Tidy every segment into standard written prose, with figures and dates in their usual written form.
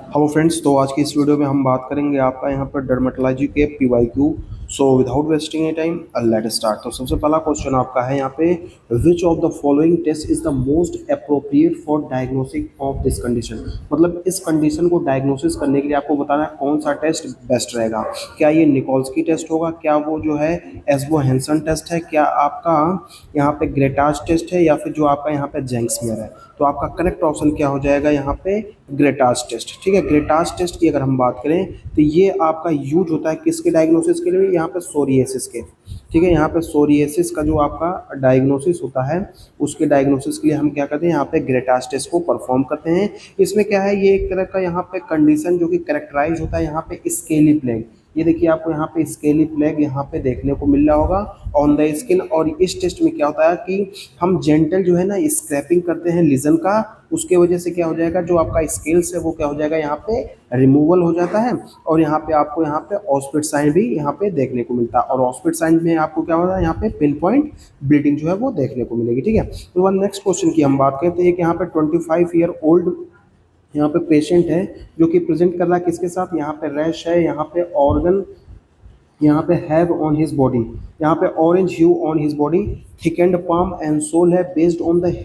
Hello friends, तो आज की इस वीडियो में हम बात करेंगे आपका यहाँ पर डर्मेटोलॉजी के P Y Q. So without wasting a time let start. तो सबसे पहला क्वेश्चन आपका है यहाँ पे, which of the following test is the most appropriate for diagnosis of this condition. मतलब इस कंडीशन को डायग्नोसिस करने के लिए आपको बताना है कौन सा टेस्ट बेस्ट रहेगा। क्या ये निकोल्सकी टेस्ट होगा, क्या वो जो है एस्बो हेंसन टेस्ट है, क्या आपका यहाँ पे ग्रेटाज टेस्ट है, या फिर जो आपका यहाँ पे जेंक्समियर है। तो आपका करेक्ट ऑप्शन क्या हो जाएगा यहाँ पे, ग्रेटाज टेस्ट। ठीक है, ग्रेटाज टेस्ट की अगर हम बात करें तो ये आपका यूज होता है किसके डायग्नोसिस के लिए, यहाँ पे सोरिएसिस के। ठीक है, यहाँ पे सोरिएसिस का जो आपका डायग्नोसिस होता है उसके डायग्नोसिस के लिए हम क्या करते हैं, यहाँ पे ग्रेटाज टेस्ट को परफॉर्म करते हैं। इसमें क्या है, ये एक तरह का यहाँ पे कंडीशन जो कि करेक्टराइज होता है यहाँ पे स्केली प्लेग। ये देखिए आपको यहाँ पे स्केली प्लेग यहाँ पे देखने को मिल रहा होगा ऑन द स्किन। और इस टेस्ट में क्या होता है कि हम जेंटल जो है ना स्क्रैपिंग करते हैं लीजन का, उसके वजह से क्या हो जाएगा, जो आपका स्केल्स है वो क्या हो जाएगा, यहाँ पे रिमूवल हो जाता है। और यहाँ पे आपको यहाँ पे ऑस्पिड साइन भी यहाँ पे देखने को मिलता है। और ऑस्पिड साइन में आपको क्या होता है, यहाँ पे पिन पॉइंट ब्लीडिंग जो है वो देखने को मिलेगी। ठीक है, तो वन नेक्स्ट क्वेश्चन की हम बात करते हैं कि यहाँ पे 25 ईयर ओल्ड यहाँ पे पेशेंट है जो कि प्रेजेंट कर रहा है किसके साथ, यहाँ पे रैश है, यहाँ पे ऑर्गन, यहाँ पे हैव ऑन हिज बॉडी, यहाँ पे orange hue on his body, thickened palm and sole है, based on the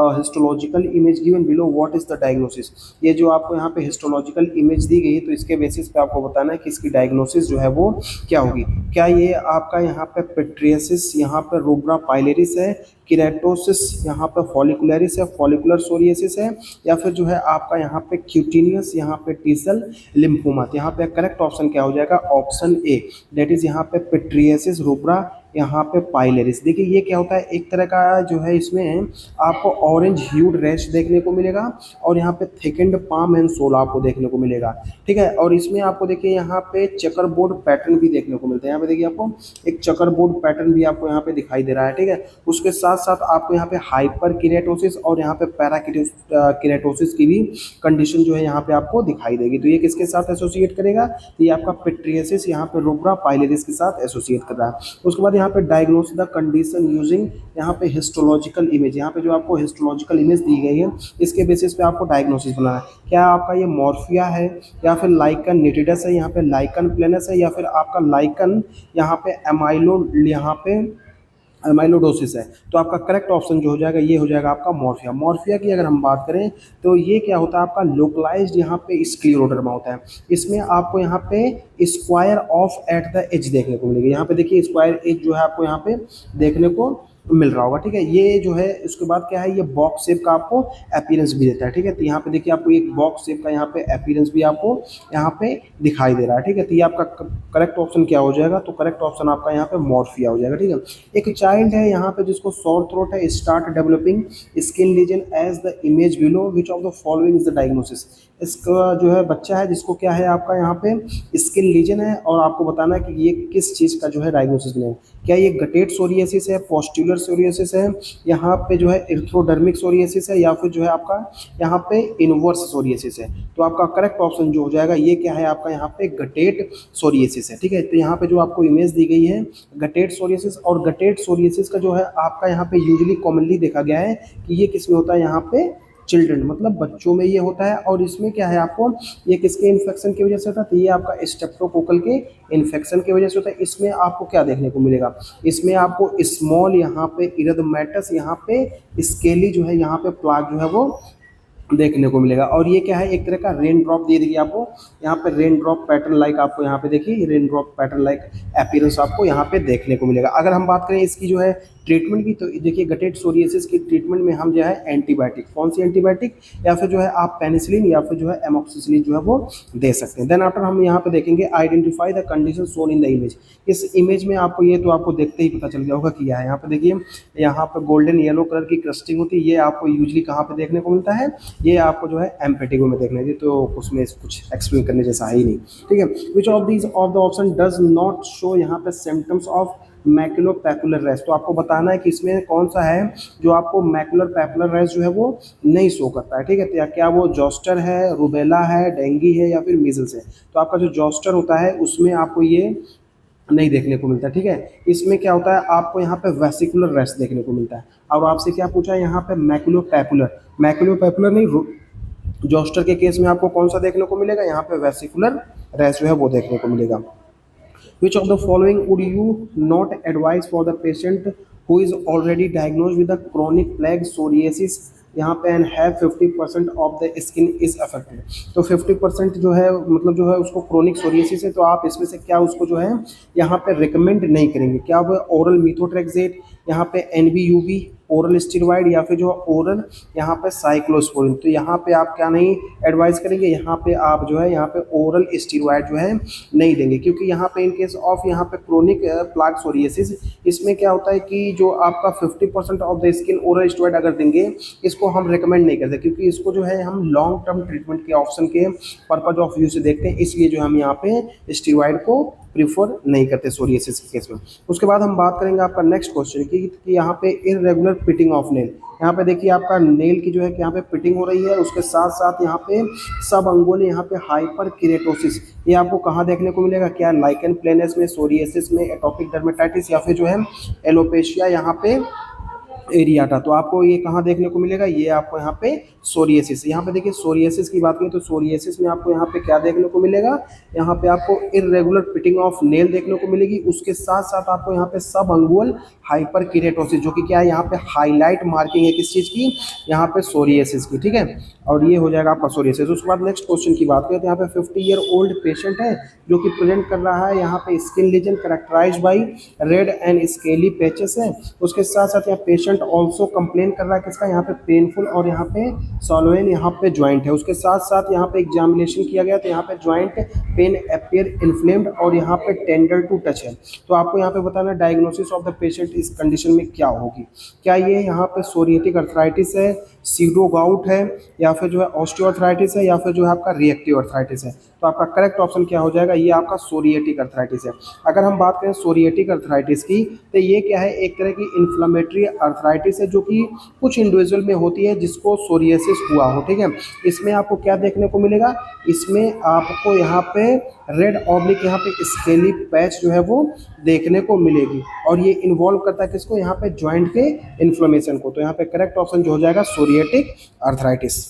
histological image given below, what is the diagnosis. ये जो आपको यहाँ पे हिस्टोलॉजिकल इमेज दी गई है तो इसके बेसिस पे आपको बताना है कि इसकी डायग्नोसिस जो है वो क्या होगी। क्या ये आपका यहाँ पे पेट्रियसिस, यहाँ पे रूब्रा पाइलेरिस है, किरेटोसिस यहाँ पे फॉलिकुलरिस है, फॉलिकुलर सोरियसिस है, या फिर जो है आपका यहाँ पे क्यूटिनियस, यहाँ पे टीसल लिम्फोमा। यहाँ पे करेक्ट ऑप्शन क्या हो जाएगा, ऑप्शन ए, दैट इज यहाँ पे पेट्रियसिस रूब्रा, यहाँ पे पाइलेरिस। देखिए ये क्या होता है, एक तरह का जो है इसमें आपको ऑरेंज ह्यूड रैश देखने को मिलेगा और यहाँ पे थिकेंड पाम एंड सोल आपको देखने को मिलेगा। ठीक है, और इसमें आपको देखिए यहाँ पे चेकर बोर्ड पैटर्न भी देखने को मिलता है। यहाँ पे देखिए आपको एक चेकर बोर्ड पैटर्न भी आपको यहाँ पे दिखाई दे रहा है। ठीक है, उसके साथ साथ आपको यहाँ पे हाइपर किरेटोसिस और यहाँ पे पैरा किरेटोसिस की भी कंडीशन जो है यहाँ पे आपको दिखाई देगी। तो ये किसके साथ एसोसिएट करेगा, तो ये आपका पेट्रियसिस यहाँ पे रूब्रा पाइलेरिस के साथ एसोसिएट कर रहा है। उसके बाद यहाँ पे डायग्नोस द कंडीशन यूजिंग यहाँ पे हिस्टोलॉजिकल इमेज। यहाँ पे जो आपको हिस्टोलॉजिकल इमेज दी गई है इसके बेसिस पे आपको डायग्नोसिस बनाना है। क्या आपका ये मॉर्फिया है, या फिर लाइकन निटिडस है, यहाँ पे लाइकन प्लेनस है, या फिर आपका लाइकन यहाँ पे एमाइलो यहाँ पे एमाइलोडोसिस है। तो आपका करेक्ट ऑप्शन जो हो जाएगा ये हो जाएगा आपका मॉर्फिया। मॉर्फिया की अगर हम बात करें तो ये क्या होता है, आपका लोकलाइज्ड यहाँ पे स्क्लेरोडर्मा होता है। इसमें आपको यहाँ पे square of at the edge देखने को मिलेगी। यहाँ पे देखिए स्क्वायर एज जो है आपको यहाँ पे देखने को मिल रहा होगा। ठीक है, ये जो है उसके बाद क्या है, ये बॉक्स शेप का आपको अपीयरेंस भी देता है। ठीक है, तो यहाँ पे देखिए आपको एक बॉक्स शेप का यहाँ पे अपीयरेंस भी आपको यहाँ पे दिखाई दे रहा है। ठीक है, तो ये आपका करेक्ट ऑप्शन क्या हो जाएगा, तो करेक्ट ऑप्शन आपका यहाँ पे मॉर्फिया हो जाएगा। ठीक है, एक चाइल्ड है यहाँ पे जिसको सॉर थ्रोट है, start developing skin lesion as the image below, which of the following is the diagnosis. इसका जो है बच्चा है जिसको क्या है आपका यहाँ पे स्किन लीजन है और आपको बताना है कि ये किस चीज़ का जो है डायग्नोसिस में है। क्या ये गटेट सोरियसिस है, पोस्ट्यूलर सोरियसिस है, यहाँ पे जो है इर्थ्रोडर्मिक सोरियसिस है, या फिर जो है आपका यहाँ पे इनवर्स सोरियसिस है। तो आपका करेक्ट ऑप्शन जो हो जाएगा ये क्या है, आपका यहाँ पे गटेट सोरियसिस है। ठीक है, तो यहाँ पे जो आपको इमेज दी गई है गटेट सोरियसिस, और गटेट सोरियसिस का जो है आपका यहाँ पे यूजुअली कॉमनली देखा गया है कि ये किसमें होता है, यहाँ पे चिल्ड्रन मतलब बच्चों में ये होता है। और इसमें क्या है आपको, ये किसके इन्फेक्शन की वजह से होता है, तो ये आपका स्टेप्टोकोकल के इन्फेक्शन की वजह से होता है। इसमें आपको क्या देखने को मिलेगा, इसमें आपको स्मॉल यहाँ पे इरदमेटस, यहाँ पे स्केली जो है यहाँ पे प्लाग जो है वो देखने को मिलेगा। और ये क्या है, एक तरह का रेन ड्रॉप दे देगी आपको यहाँ पे, रेन ड्रॉप पैटर्न लाइक आपको यहाँ पे देखिए rain drop pattern like appearance आपको यहाँ पे देखने को मिलेगा। अगर हम बात करें इसकी जो है ट्रीटमेंट की, तो देखिए गटेट सोरियसिस की ट्रीटमेंट में हम जो है एंटीबायोटिक, कौन सी एंटीबायोटिक, या फिर जो है आप पेनिसिलिन या फिर जो है एमोक्सिसिलिन जो है वो दे सकते हैं। देन आफ्टर हम यहाँ पे देखेंगे identify the condition shown in the image. इस इमेज में आपको ये तो आपको देखते ही पता चल गया होगा कि क्या है। यहाँ पे देखिए यहाँ पे गोल्डन येलो कलर की क्रस्टिंग होती है, ये आपको यूजली कहाँ पे देखने को मिलता है, ये आपको जो है एम्पेटिगो में देखने चाहिए। तो उसमें कुछ एक्सप्लेन करने जैसा है ही नहीं। ठीक है, which of these of the option does not show यहाँ पे सिम्टम्स ऑफ मैकुलोपैपुलर रैश। तो आपको बताना है कि इसमें कौन सा है जो आपको मैकुलर पैपुलर रैश जो है वो नहीं शो करता है। ठीक है, तो क्या वो जॉस्टर है, रुबेला है, डेंगी है, या फिर मीजल्स है। तो आपका जो जॉस्टर होता है उसमें आपको ये नहीं देखने को मिलता है। ठीक है, इसमें क्या होता है आपको यहाँ पे वेसिकुलर रेस्ट देखने को मिलता है। और आपसे क्या पूछा है यहाँ पे मैकुलोपैपुलर, मैकुलोपैपुलर नहीं जोस्टर के केस में आपको कौन सा देखने को मिलेगा, यहाँ पे वेसिकुलर रैश जो है वो देखने को मिलेगा। Which of the following would you not advise for the patient who is already diagnosed with a chronic plaque psoriasis यहाँ पे and have 50% of the skin is affected. तो 50% जो है मतलब जो है उसको क्रोनिक सोरियासिस है, तो आप इसमें से क्या उसको जो है यहाँ पे रिकमेंड नहीं करेंगे, क्या वो ओरल मीथोट्रेक्सेट, यहाँ पे एनबीयूबी ओरल स्टेरॉइड, या फिर जो ओरल यहाँ पे साइक्लोस्पोरिन। तो यहाँ पे आप क्या नहीं एडवाइस करेंगे, यहाँ पे आप जो है यहाँ पे ओरल स्टेरॉइड जो है नहीं देंगे, क्योंकि यहाँ पे इन केस ऑफ यहाँ पे क्रोनिक प्लाक सोरियासिस इसमें क्या होता है कि जो आपका 50% of the skin oral steroid अगर देंगे, इसको हम रिकमेंड नहीं करते, क्योंकि इसको जो है हम लॉन्ग टर्म ट्रीटमेंट के ऑप्शन के पर्पज ऑफ व्यू से देखते हैं, इसलिए जो हम यहाँ पे स्टेरॉइड को प्रीफर नहीं करते सोरियासिस के केस में। उसके बाद हम बात करेंगे आपका नेक्स्ट क्वेश्चन की कि यहाँ पे इररेगुलर पिटिंग ऑफ नेल। यहाँ पे देखिए आपका नेल की जो है कि यहाँ पे पिटिंग हो रही है, उसके साथ साथ यहाँ पे सब अंगुल यहाँ पे हाइपर किरेटोसिस, ये आपको कहाँ देखने को मिलेगा, क्या लाइकन प्लेनस में, सोरियासिस में, एटोपिक डर्मेटाइटिस, या फिर जो है एलोपेशिया यहाँ पे एरियाटा। तो आपको ये कहाँ देखने को मिलेगा, ये आपको यहाँ पे सोरियासिस। यहाँ पे देखिए सोरियासिस की बात करें तो सोरियासिस में आपको यहाँ पे क्या देखने को मिलेगा, यहाँ पे आपको इररेगुलर पिटिंग ऑफ नेल देखने को मिलेगी, उसके साथ साथ आपको यहाँ पे सब अंगुअल हाइपर किरेटोसिस, जो कि क्या है यहाँ पे हाईलाइट मार्किंग है किस चीज़ की, यहाँ पे सोरियासिस की, ठीक है। और ये हो जाएगा आपका सोरियासिस। उसके बाद नेक्स्ट क्वेश्चन की बात करें तो यहाँ पे 50-year-old पेशेंट है जो कि प्रेजेंट कर रहा है यहाँ पे skin lesion characterize by red and scaly patches है। उसके साथ साथ यहाँ पेशेंट ऑल्सो कंप्लेन कर रहा है किसका, यहाँ पे पेनफुल और यहाँ पे सॉल्वेन यहाँ पे ज्वाइंट है। उसके साथ साथ यहाँ पे एग्जामिनेशन किया गया तो यहाँ पे ज्वाइंट पेन अपियर इन्फ्लेम्ड और यहाँ पे टेंडर टू टच है। तो आपको यहाँ पे बताना डायग्नोसिस ऑफ द पेशेंट इस कंडीशन में क्या होगी, क्या ये यहाँ पे सोरिएटिक अर्थराइटिस है, सीडो गाउट है, या फिर जो है ऑस्टियोआर्थराइटिस है, या फिर जो है आपका रिएक्टिव अर्थराइटिस है। तो आपका करेक्ट ऑप्शन क्या हो जाएगा, ये आपका सोरिएटिक अर्थराइटिस है। अगर हम बात करें सोरिएटिक अर्थराइटिस की तो ये क्या है, एक तरह की इन्फ्लेमेटरी अर्थराइटिस है जो कि कुछ इंडिविजुअल में होती है जिसको सोरियासिस हुआ हो, ठीक है। इसमें आपको क्या देखने को मिलेगा, इसमें आपको यहाँ पे रेड ऑब्लिक यहाँ पे स्केली पैच जो है वो देखने को मिलेगी, और ये इन्वॉल्व करता है किसको, यहाँ पे जॉइंट के इन्फ्लेमेशन को। तो यहाँ पे करेक्ट ऑप्शन जो हो जाएगा सोरिएटिक अर्थराइटिस।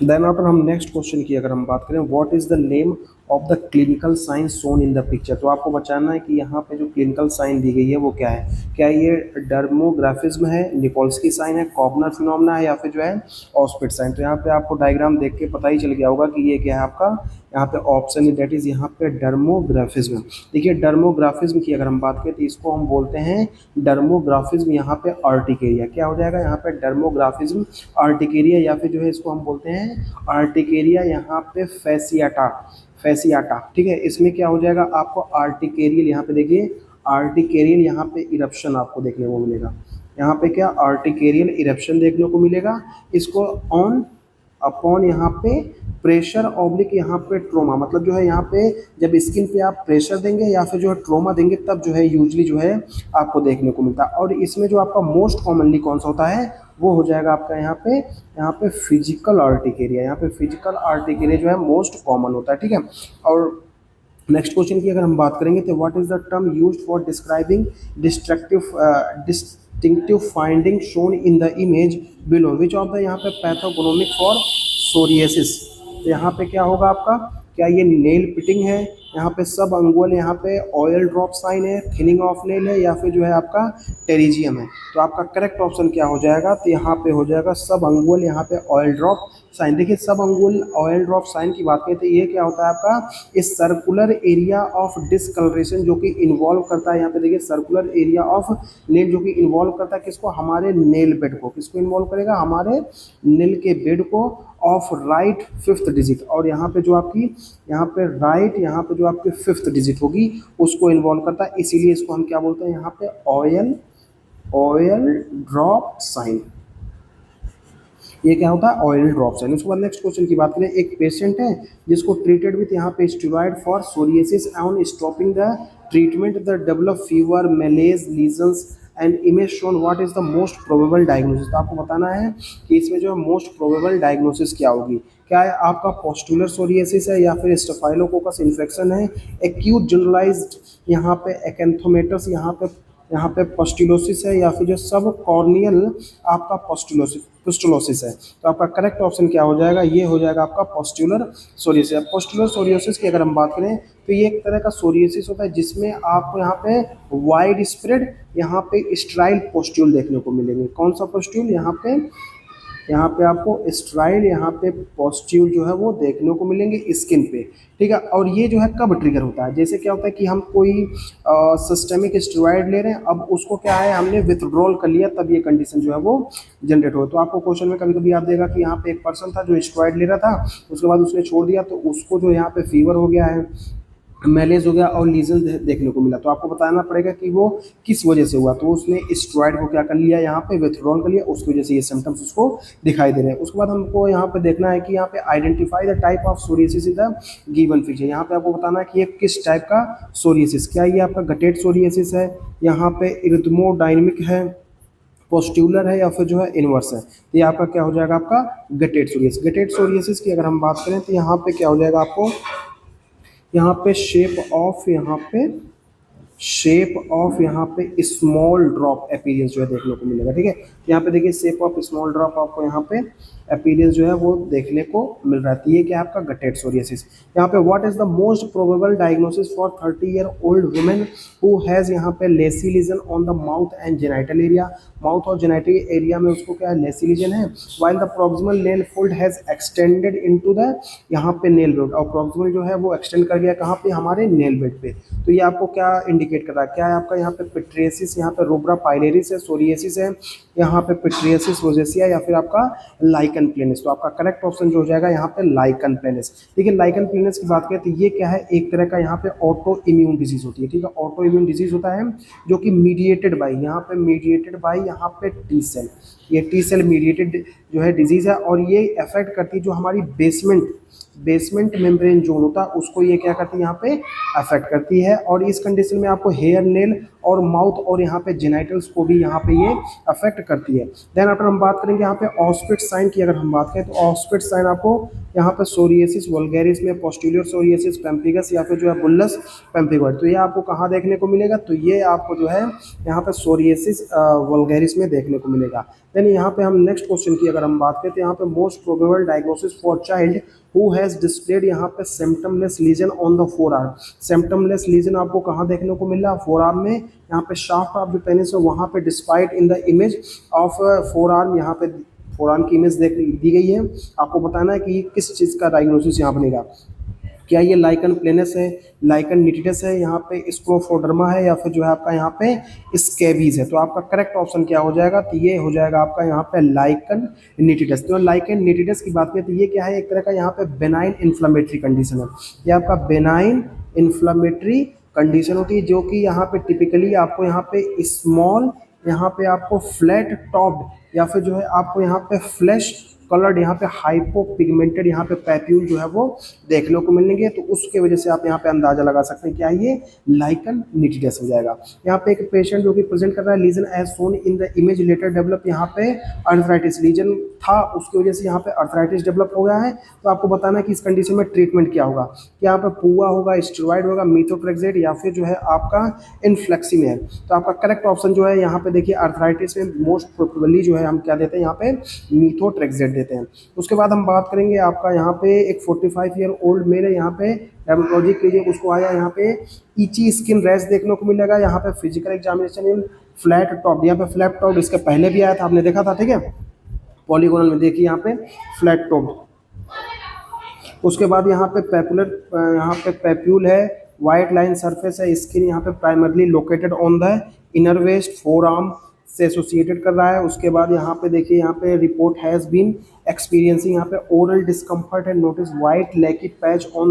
देन आफ्टर हम नेक्स्ट क्वेश्चन की अगर हम बात करें, what is the name of the clinical sign shown in the picture. तो आपको बताना है कि यहाँ पे जो क्लिनिकल साइन दी गई है वो क्या है, क्या ये डर्मोग्राफिज्म है, निकोल्स्की साइन है, कॉबनर फिनोमेना है, या फिर जो है ऑस्पिट साइन। तो यहाँ पे आपको डायग्राम देख के पता ही चल गया होगा कि ये क्या है आपका, यहाँ पे ऑप्शन है दैट इज यहाँ पे डर्मोग्राफिज्म। देखिए डर्मोग्राफिज्म की अगर हम बात करें तो इसको हम बोलते हैं डर्मोग्राफिज्म यहाँ पे आर्टिकेरिया। क्या हो जाएगा यहाँ पे डर्मोग्राफिज्म आर्टिकेरिया, या फिर जो है इसको हम बोलते हैं आर्टिकेरिया यहाँ पे फैसियाटा, फैसियाटा, ठीक है। इसमें क्या हो जाएगा आपको आर्टिकेरियल, यहाँ पे देखिए आर्टिकेरियल यहाँ पे इरप्शन आपको देखने को मिलेगा, यहाँ पे क्या आर्टिकेरियल इरप्शन देखने को मिलेगा। इसको ऑन अपॉन यहाँ पे प्रेशर ऑब्लिक यहाँ पे ट्रोमा, मतलब जो है यहाँ पे जब स्किन पे आप प्रेशर देंगे या फिर जो है ट्रोमा देंगे तब जो है यूजली जो है आपको देखने को मिलता है। और इसमें जो आपका मोस्ट कॉमनली कौन सा होता है वो हो जाएगा आपका यहाँ पे फिजिकल आर्टिकेरिया, यहाँ पे फिजिकल आर्टिकेरिया जो है मोस्ट कॉमन होता है, ठीक है। और नेक्स्ट क्वेश्चन की अगर हम बात करेंगे तो what is the term used for describing distinctive finding shown in the image below, which of the यहाँ पे पैथोगोनोमिक फॉर सोरियासिस। तो यहाँ पे क्या होगा आपका, क्या ये नेल पिटिंग है, यहाँ पे सब अंगुअल यहाँ पे ऑयल ड्रॉप साइन है, थिनिंग ऑफ नेल है, या फिर जो है आपका टेरिजियम है। तो आपका करेक्ट ऑप्शन क्या हो जाएगा, तो यहाँ पे हो जाएगा सब अंगुअल यहाँ पे ऑयल ड्रॉप साइन। देखिए सब अंगुअल ऑयल ड्रॉप साइन की बात करें तो ये क्या होता है आपका, इस सर्कुलर एरिया ऑफ डिसकलरेशन जो कि इन्वॉल्व करता है, यहाँ पे देखिए सर्कुलर एरिया ऑफ नेल जो कि इन्वॉल्व करता है किसको, हमारे नेल बेड को, किसको इन्वॉल्व करेगा, हमारे नेल के बेड को ऑफ राइट फिफ्थ डिजिट। और यहाँ पे जो आपकी यहाँ पे राइट यहाँ पे जो आपकी फिफ्थ डिजिट होगी उसको इन्वॉल्व करता है, इसीलिए इसको हम क्या बोलते हैं यहाँ पे ऑयल ड्रॉप साइन। ये क्या होता है ऑयल ड्रॉप साइन। उसके बाद नेक्स्ट क्वेश्चन की बात करें, एक पेशेंट है जिसको ट्रीटेड विथ यहाँ पे steroid for psoriasis on stopping the treatment the develop fever मेलेज lesions and image shown what is the most probable diagnosis. तो आपको बताना है कि इसमें जो है मोस्ट प्रोबेबल डायग्नोसिस क्या होगी, क्या है आपका पॉस्टुलर सोरियासिस है, या फिर स्टेफाइलोकोकस इन्फेक्शन है, एक्यूट जनरलाइज्ड यहाँ पे एक्एंथोमेटस यहाँ पे पस्टुलोसिस है, या फिर जो सब कॉर्नियल आपका पस्टुलोसिस। पुस्टुलोसिस है। तो आपका करेक्ट ऑप्शन क्या हो जाएगा, ये हो जाएगा आपका पोस्ट्यूलर सोरियोसिस। पोस्ट्यूलर सोरियोसिस की अगर हम बात करें तो ये एक तरह का सोरियोसिस होता है जिसमें आपको यहाँ पे वाइड स्प्रेड यहाँ पे स्ट्राइल पोस्ट्यूल देखने को मिलेंगे। कौन सा पोस्ट्यूल, यहाँ पे आपको स्ट्राइल यहाँ पे पॉस्ट्यूल जो है वो देखने को मिलेंगे स्किन पे, ठीक है। और ये जो है कब ट्रिगर होता है, जैसे क्या होता है कि हम कोई सिस्टेमिक स्टेरॉइड ले रहे हैं, अब उसको क्या है हमने विथड्रॉल कर लिया, तब ये कंडीशन जो है वो जनरेट हो। तो आपको क्वेश्चन में कभी कभी याद देगा कि यहाँ पे एक पर्सन था जो स्टेरॉइड ले रहा था, उसके बाद उसने छोड़ दिया तो उसको जो यहाँ पे फीवर हो गया है, मैलेज हो गया और लीजन देखने को मिला। तो आपको बताना पड़ेगा कि वो किस वजह से हुआ। तो उसने स्टेरॉइड को क्या कर लिया, यहाँ पे विथड्रॉल कर लिया, उसकी वजह से ये सिम्टम्स उसको दिखाई दे रहे हैं। उसके बाद हमको यहाँ पे देखना है कि यहाँ पे identify the type of psoriasis in the given picture. यहाँ पे आपको बताना है कि ये किस टाइप का सोरियोसिस, क्या ये आपका गटेड सोरियोसिस है, यहाँ पे इरिथ्मोडायनेमिक है, पोस्ट्यूलर है, या फिर जो है इनवर्स है। तो ये आपका क्या हो जाएगा, आपका गटेड सोरियोसिस। गटेड सोरियोसिस की अगर हम बात करें तो यहाँ पे क्या हो जाएगा, आपको यहाँ पे shape of small drop appearance जो है देखने को मिलेगा, ठीक है। यहाँ पे देखिए शेप ऑफ स्मॉल ड्रॉप आपको यहाँ पे अपीयरेंस जो है वो देखने को मिल रहा है। ये क्या है आपका गटेड सोरियोसिस। यहाँ पे what is the most probable diagnosis for 30-year-old women who has यहाँ पे lacy lesion on the mouth and genital area. Mouth और जेनाइटल एरिया में उसको क्या है, लेसी लीजन है, while the proximal nail fold has extended into the यहाँ पे नेल बेड, और प्रॉक्सिमल जो है वो एक्सटेंड कर गया कहाँ पे, हमारे नेल बेड पे। तो ये आपको क्या इंडिकेट कर रहा है, क्या है आपका यहाँ पे पिट्रियसिस, यहाँ पे रूब्रा पाइलेरिस है, सोरियोसिस है, यहाँ पे पिट्रियसिस रोजेसिया, या फिर आपका लाइकन प्लेनिस। तो आपका करेक्ट ऑप्शन जो हो जाएगा यहाँ पे लाइकन प्लेनिस। देखिए लाइकन प्लेनिस की बात करें तो ये क्या है, एक तरह का यहाँ पे ऑटो इम्यून डिजीज होती है, ठीक है। ऑटो इम्यून डिजीज होता है जो कि मीडिएटेड बाई यहाँ पे टी सेल, ये टी सेल मीडिएटेड जो है डिजीज है, और ये अफेक्ट करती है जो हमारी बेसमेंट मेम्ब्रेन जोन होता है उसको ये क्या करती है, यहाँ पे अफेक्ट करती है। और इस कंडीशन में आपको हेयर, नेल और माउथ और यहाँ पे जेनाइटल्स को भी यहाँ पे ये अफेक्ट करती है। देन आफ्टर हम बात करेंगे यहाँ पे ऑस्पिट साइन की अगर हम बात करें तो ऑस्पिट साइन आपको यहाँ पे सोरियोसिस वल्गैरिस में पोस्टीरियर सोरियोसिस पेम्पिगस या फिर जो है बुल्लस पेम्पिगॉइड। तो ये आपको कहाँ देखने को मिलेगा, तो ये आपको जो है यहाँ पे सोरियोसिस वल्गैरिस में देखने को मिलेगा। देन यहाँ पे हम नेक्स्ट क्वेश्चन की अगर हम बात करें तो यहाँ पे most probable diagnosis for child who has displayed यहाँ पे symptomless lesion on the forearm. Symptomless lesion आपको कहाँ देखने को मिल रहा है, फोर आर्म में, यहाँ पे शाफ्ट ऑफ द पेनिस है वहाँ पे despite in the image of four arm, यहाँ पे फोर आर्म की इमेज देख दी गई है। आपको बताना है कि किस चीज़ का डायग्नोसिस यहाँ बनेगा, क्या ये लाइकन प्लेनस है, लाइकन निटिडस है, यहाँ पे स्क्रोफोडर्मा है, या फिर जो है आपका यहाँ पे स्कैबीज है। तो आपका करेक्ट ऑप्शन क्या हो जाएगा, तो ये हो जाएगा आपका यहाँ पे लाइकन निटिडस। तो लाइकन निटिडस की बात करें तो ये क्या है, एक तरह का यहाँ पे बेनाइन इन्फ्लेमेटरी कंडीशन है। ये आपका बेनाइन इन्फ्लेमेटरी कंडीशन होती है जो कि यहाँ पे टिपिकली आपको यहाँ पे स्मॉल, यहाँ पे आपको फ्लैट टॉप्ड, या फिर जो है आपको यहाँ पे फ्लैश कलर्ड, यहाँ पे हाइपोपिगमेंटेड यहाँ पे पैप्यूल जो है वो देखने को मिलेंगे। तो उसके वजह से आप यहाँ पे अंदाजा लगा सकते हैं क्या ये लाइकन निटिडस हो जाएगा। यहाँ पे एक पेशेंट जो कि प्रेजेंट कर रहा है lesion as shown in the image later develop, यहाँ पे अर्थराइटिस लीजन था उसकी वजह से यहाँ पे अर्थराइटिस डेवलप हो गया है। तो आपको बताना है कि इस कंडीशन में ट्रीटमेंट क्या होगा, यहाँ पे पुआ होगा, स्टेरॉइड होगा, मीथोट्रेक्सेट, या फिर जो है आपका इन्फ्लेक्सिमेयर। तो आपका करेक्ट ऑप्शन जो है यहाँ पे देखिए अर्थराइटिस में मोस्ट प्रोबेबली जो है हम क्या देते हैं, यहाँ पे मीथोट्रेक्सेट देते हैं। उसके बाद हम बात करेंगे आपका यहाँ पे एक 45-year-old मेल है, यहाँ पे डेर्मेटोलॉजी क्लिनिक उसको आया, यहाँ पे इची स्किन रैश देखने को मिलेगा, यहाँ पे physical examination in flat top, यहाँ पे फ्लैट टॉप इसके पहले भी आया था, आपने देखा था, ठीक है, पॉलीगोनल में देखिए यहाँ पे फ्लैट टॉप। उसके बाद यहाँ पे पैपुलर, यहाँ पे पैप्यूल है, वाइट लाइन सरफेस है, स्किन यहाँ पे primarily located on the inner wrist forearm से एसोसिएटेड कर रहा है। उसके बाद यहाँ पे देखिए यहाँ पे रिपोर्ट हैज़ बीन एक्सपीरियंसिंग, यहाँ पे ओरल डिस्कम्फर्ट है, नोटिस वाइट लैकी पैच ऑन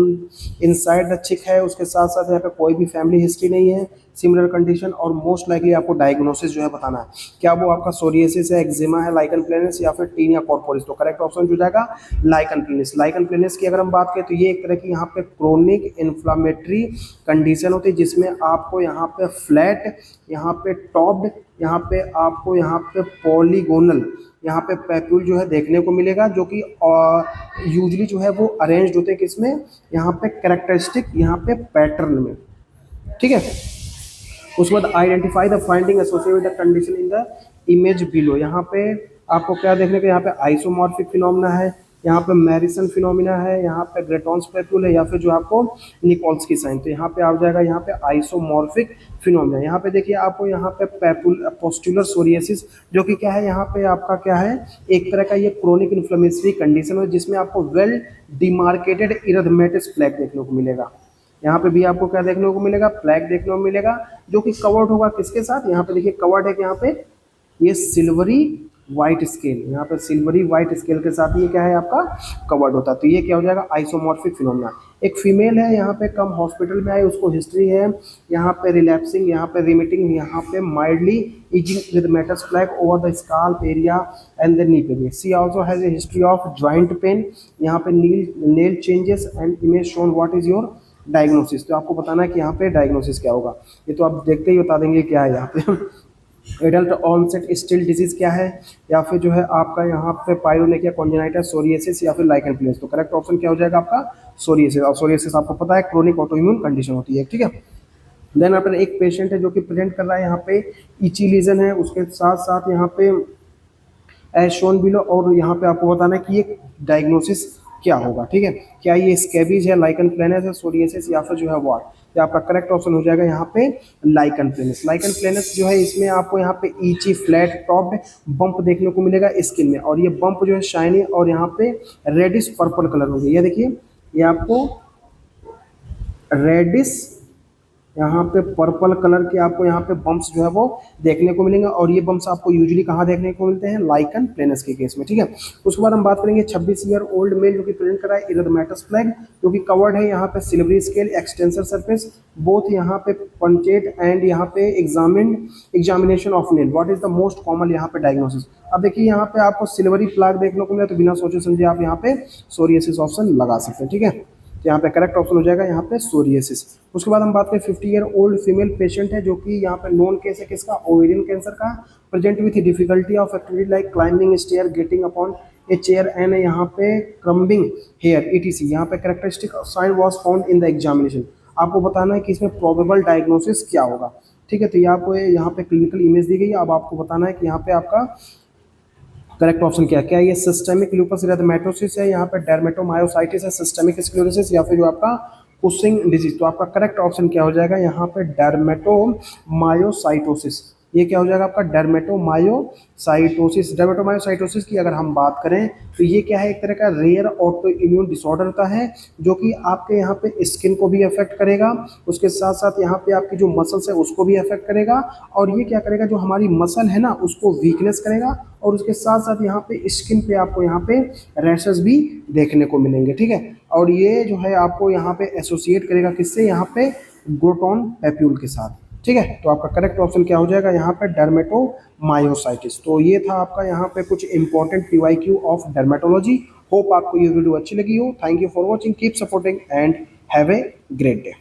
इनसाइड द चिक है। उसके साथ साथ यहाँ पे कोई भी फैमिली हिस्ट्री नहीं है, सिमिलर कंडीशन, और मोस्ट लाइकली आपको डायग्नोसिस जो है बताना है, क्या वो आपका सोरियोसिस है, एक्जिमा है, लाइकन प्लेनिस, या फिर टीनिया कॉर्पोरिस। तो करेक्ट ऑप्शन जो जाएगा लाइकन प्लेनिस। लाइकन प्लेनिस की अगर हम बात करें तो ये एक तरह की यहाँ पे क्रोनिक इन्फ्लामेटरी कंडीशन होती है जिसमें आपको यहाँ पे फ्लैट, यहाँ पे टॉप्ड, यहाँ पे आपको यहाँ पे पॉलीगोनल यहाँ पे पैप्यूल जो है देखने को मिलेगा, जो कि यूजली जो है वो अरेंज्ड होते हैं किसमें, यहाँ पे कैरेक्टरिस्टिक यहाँ पे पैटर्न में, ठीक है। उसके बाद identify the finding associated with the condition in the image below, यहाँ पे आपको क्या देखने को यहाँ पे आइसोमॉर्फिक फिनोमिना है, यहाँ पे मैरिसन फिनोमिना है, यहाँ पे ग्रेटॉन्स पेप्यूल है, या फिर जो आपको निकोल्स की साइन। तो यहाँ पे आ जाएगा यहाँ पे आइसोमॉर्फिक फिनोमिना। यहाँ पे देखिए आपको यहाँ पे पोस्टुलर सोरियासिस, जो कि क्या है यहाँ पे आपका क्या है, एक तरह का ये क्रोनिक इन्फ्लेमेटरी कंडीशन है जिसमें आपको वेल डिमार्केटेड इरथमेटिस प्लेग देखने को मिलेगा। यहाँ पे भी आपको क्या देखने को मिलेगा, फ्लैग देखने को मिलेगा, जो कि कवर्ड होगा किसके साथ, यहाँ पे देखिए कवर्ड है कि यहाँ पे ये सिल्वरी व्हाइट स्केल, यहाँ पे सिल्वरी व्हाइट स्केल के साथ ये क्या है आपका कवर्ड होता है। तो ये क्या हो जाएगा, आइसोमॉर्फिक फिनोमेना। एक फीमेल है यहाँ पे, कम हॉस्पिटल में आई, उसको हिस्ट्री है यहाँ पे रिलैप्सिंग, यहाँ पे रिमिटिंग, यहाँ पे माइल्डली इचिंग विद मेटास्प्लैग over the scalp area and the knee area. She also has a history of joint pain, यहाँ पे nail changes and image shown what is your diagnosis. तो आपको बताना है कि यहाँ पे डायग्नोसिस क्या होगा, ये तो आप देखते ही बता देंगे क्या है यहाँ पे। एडल्ट ऑनसेट स्टिल डिजीज क्या है, या फिर जो है आपका यहाँ पे पायरोनेकिया कॉन्जेनाइटा, सोरियासिस, या फिर लाइकन प्लेस। तो करेक्ट ऑप्शन क्या हो जाएगा आपका सोरियासिस। और सोरियासिस आपको पता है क्रोनिक ऑटोइम्यून कंडीशन होती है, ठीक है। देन आफ्टर एक पेशेंट है जो कि प्रेजेंट कर रहा है यहाँ पे इची लीजन है, उसके साथ साथ यहाँ पे एज शोन बिलो, और यहाँ पे आपको बताना है कि ये डायग्नोसिस क्या होगा, ठीक है। क्या ये स्कैबीज है, लाइकन प्लेनस है, सोरियासिस, या फिर जो है वॉट। तो आपका करेक्ट ऑप्शन हो जाएगा यहाँ पे लाइकन प्लेनस। लाइकन प्लेनस जो है इसमें आपको यहाँ पे ईची फ्लैट टॉप्ड बम्प देखने को मिलेगा स्किन में, और ये बम्प जो है शाइनी और यहाँ पे रेडिश पर्पल कलर होगी। ये देखिए ये आपको रेडिश यहाँ पे पर्पल कलर के आपको यहाँ पे बम्प्स जो है वो देखने को मिलेंगे, और ये बम्प्स आपको यूजुअली कहाँ देखने को मिलते हैं, लाइकन प्लेनस के केस में, ठीक है। उसके बाद हम बात करेंगे 26 ईयर ओल्ड मेल जो कि प्रेजेंट कर रहा है इरथमेटस फ्लैग, जो कि कवर्ड है यहाँ पे silvery scale extensor surface both यहाँ पे पंचेट एंड यहाँ पे examination of nail. What is the most common यहाँ पे डायग्नोसिस। अब देखिए यहाँ पे आपको सिल्वरी फ्लैग देखने को मिला, तो बिना सोचे समझे आप यहाँ पे सोरियासिस ऑप्शन लगा सकते हैं, ठीक है। तो यहाँ पे करेक्ट ऑप्शन हो जाएगा यहाँ पे सोरियासिस। उसके बाद हम बात करें 50 ईयर ओल्ड फीमेल पेशेंट है, जो कि यहाँ पे नॉन केस है किसका, ओवेरियन कैंसर का, present with difficulty of activity like climbing stair, getting upon a chair and यहाँ पे क्रम्बिंग हेयर ईटीसी। यहाँ पे characteristic sign was found in the examination. आपको बताना है कि इसमें प्रोबेबल डायग्नोसिस क्या होगा, ठीक है। तो ये आपको यहाँ पे क्लिनिकल इमेज दी गई है। अब आपको बताना है कि यहाँ पे आपका करेक्ट ऑप्शन क्या है, क्या ये सिस्टेमिक लूपस एरिथेमेटोसिस है, यहाँ पे डर्मेटोमायोसाइटिस है, सिस्टेमिक स्क्लेरोसिस, या फिर जो आपका कुशिंग डिजीज। तो आपका करेक्ट ऑप्शन क्या हो जाएगा यहाँ पे डर्मेटोमायोसाइटोसिस। ये क्या हो जाएगा आपका डर्मेटोमायोसाइटोसिस। डर्मेटोमायोसाइटोसिस की अगर हम बात करें तो ये क्या है, एक तरह का रेयर ऑटो इम्यून डिसऑर्डर होता है, जो कि आपके यहाँ पे स्किन को भी अफेक्ट करेगा, उसके साथ साथ यहाँ पे आपकी जो मसल्स है उसको भी अफेक्ट करेगा, और ये क्या करेगा, जो हमारी मसल है ना उसको वीकनेस करेगा, और उसके साथ साथ यहाँ पे स्किन पे आपको यहाँ पे रैशेस भी देखने को मिलेंगे, ठीक है। और ये जो है आपको यहाँ पे एसोसिएट करेगा किससे, यहाँ पे ग्रोटॉन पैप्यूल के साथ, ठीक है। तो आपका करेक्ट ऑप्शन क्या हो जाएगा यहाँ पे डर्मेटोमायोसाइटिस। तो ये था आपका यहाँ पे कुछ important PYQ of dermatology. Hope आपको ये वीडियो अच्छी लगी हो। Thank you for watching, keep supporting and have a great day.